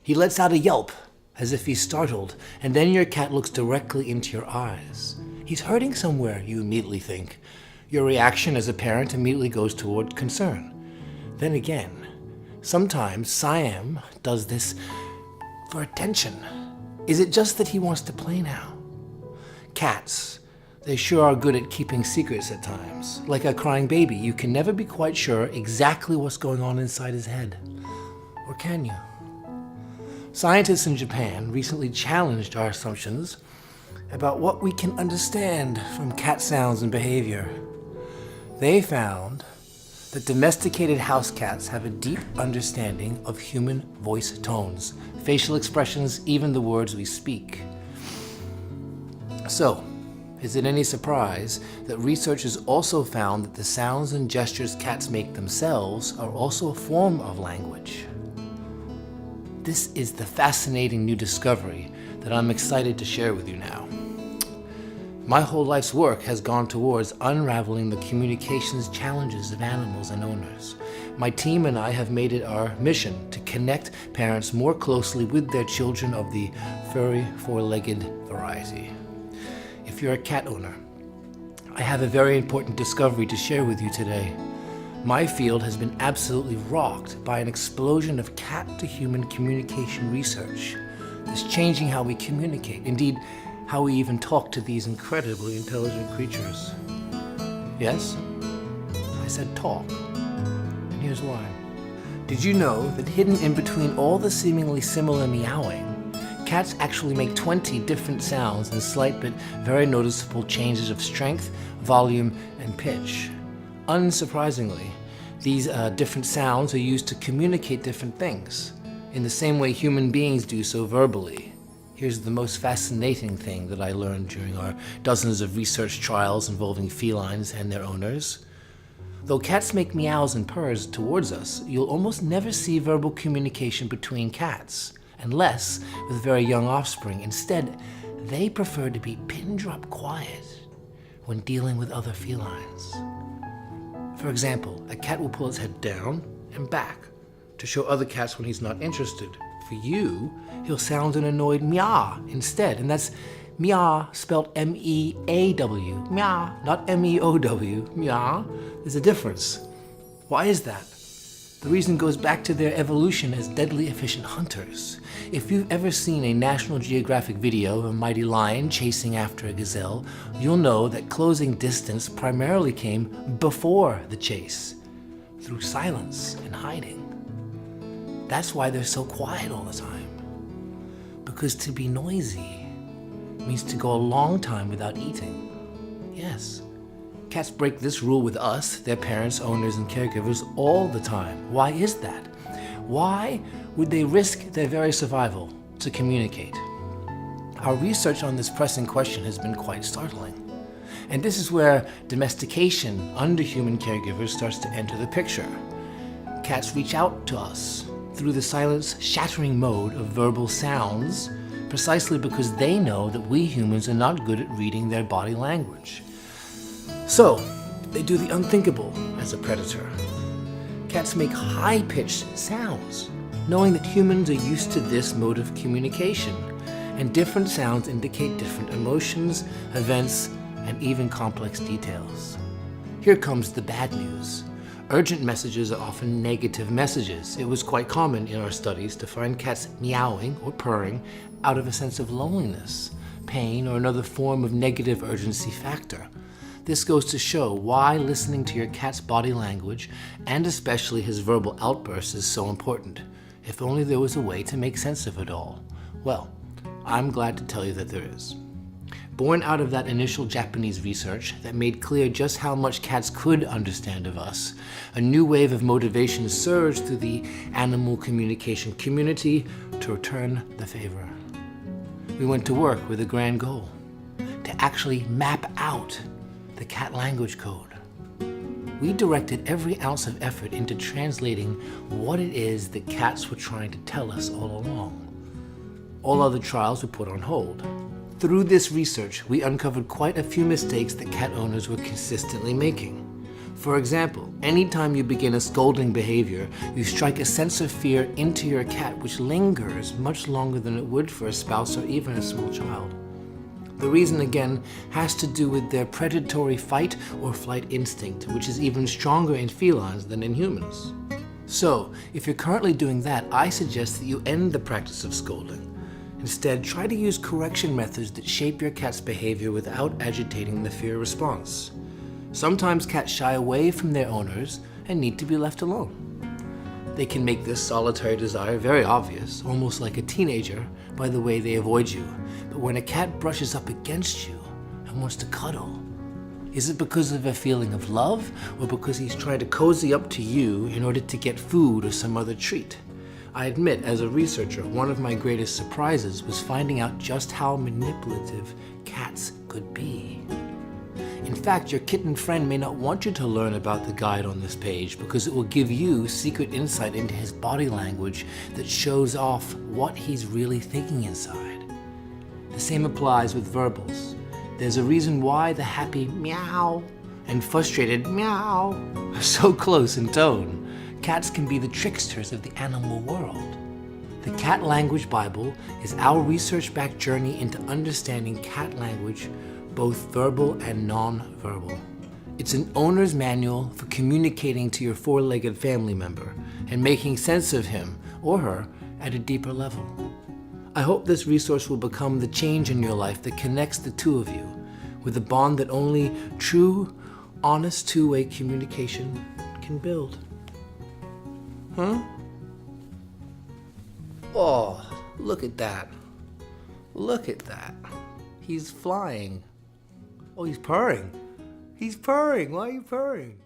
He lets out a yelp, as if he's startled, and then your cat looks directly into your eyes. He's hurting somewhere, you immediately think. Your reaction as a parent immediately goes toward concern. Then again, sometimes Siam does this for attention. Is it just that he wants to play now? Cats, they sure are good at keeping secrets at times. Like a crying baby, you can never be quite sure exactly what's going on inside his head. Or can you? Scientists in Japan recently challenged our assumptions about what we can understand from cat sounds and behavior. They found that domesticated house cats have a deep understanding of human voice tones, facial expressions, even the words we speak. So, is it any surprise that researchers also found that the sounds and gestures cats make themselves are also a form of language? This is the fascinating new discovery that I'm excited to share with you now. My whole life's work has gone towards unraveling the communications challenges of animals and owners. My team and I have made it our mission to connect parents more closely with their children of the furry, four-legged variety. If you're a cat owner, I have a very important discovery to share with you today. My field has been absolutely rocked by an explosion of cat-to-human communication research. It's changing how we communicate, indeed, how we even talk to these incredibly intelligent creatures. Yes, I said talk, and here's why. Did you know that hidden in between all the seemingly similar meowing, cats actually make 20 different sounds and slight but very noticeable changes of strength, volume, and pitch? Unsurprisingly, these different sounds are used to communicate different things, in the same way human beings do so verbally. Here's the most fascinating thing that I learned during our dozens of research trials involving felines and their owners. Though cats make meows and purrs towards us, you'll almost never see verbal communication between cats, unless with very young offspring. Instead, they prefer to be pin-drop quiet when dealing with other felines. For example, a cat will pull its head down and back to show other cats when he's not interested. For you, he'll sound an annoyed meow instead, and that's meow spelled M-E-A-W, meow, not M-E-O-W, meow. There's a difference. Why is that? The reason goes back to their evolution as deadly efficient hunters. If you've ever seen a National Geographic video of a mighty lion chasing after a gazelle, you'll know that closing distance primarily came before the chase, through silence and hiding. That's why they're so quiet all the time. Because to be noisy means to go a long time without eating. Yes. Cats break this rule with us, their parents, owners, and caregivers all the time. Why is that? Why would they risk their very survival to communicate? Our research on this pressing question has been quite startling. And this is where domestication under human caregivers starts to enter the picture. Cats reach out to us through the silence-shattering mode of verbal sounds precisely because they know that we humans are not good at reading their body language. So, they do the unthinkable as a predator. Cats make high-pitched sounds, knowing that humans are used to this mode of communication, and different sounds indicate different emotions, events, and even complex details. Here comes the bad news. Urgent messages are often negative messages. It was quite common in our studies to find cats meowing or purring out of a sense of loneliness, pain, or another form of negative urgency factor. This goes to show why listening to your cat's body language, and especially his verbal outbursts, is so important. If only there was a way to make sense of it all. Well, I'm glad to tell you that there is. Born out of that initial Japanese research that made clear just how much cats could understand of us, a new wave of motivation surged through the animal communication community to return the favor. We went to work with a grand goal, to actually map out the cat language code. We directed every ounce of effort into translating what it is that cats were trying to tell us all along. All other trials were put on hold. Through this research, we uncovered quite a few mistakes that cat owners were consistently making. For example, anytime you begin a scolding behavior, you strike a sense of fear into your cat which lingers much longer than it would for a spouse or even a small child. The reason, again, has to do with their predatory fight or flight instinct, which is even stronger in felines than in humans. So, if you're currently doing that, I suggest that you end the practice of scolding. Instead, try to use correction methods that shape your cat's behavior without agitating the fear response. Sometimes cats shy away from their owners and need to be left alone. They can make this solitary desire very obvious, almost like a teenager, by the way they avoid you. But when a cat brushes up against you and wants to cuddle, is it because of a feeling of love or because he's trying to cozy up to you in order to get food or some other treat? I admit, as a researcher, one of my greatest surprises was finding out just how manipulative cats could be. In fact, your kitten friend may not want you to learn about the guide on this page because it will give you secret insight into his body language that shows off what he's really thinking inside. The same applies with verbals. There's a reason why the happy meow and frustrated meow are so close in tone. Cats can be the tricksters of the animal world. The Cat Language Bible is our research-backed journey into understanding cat language, both verbal and non-verbal. It's an owner's manual for communicating to your four-legged family member and making sense of him or her at a deeper level. I hope this resource will become the change in your life that connects the two of you with a bond that only true, honest two-way communication can build. Huh? Oh, look at that. Look at that. He's flying. Oh, he's purring. He's purring. Why are you purring?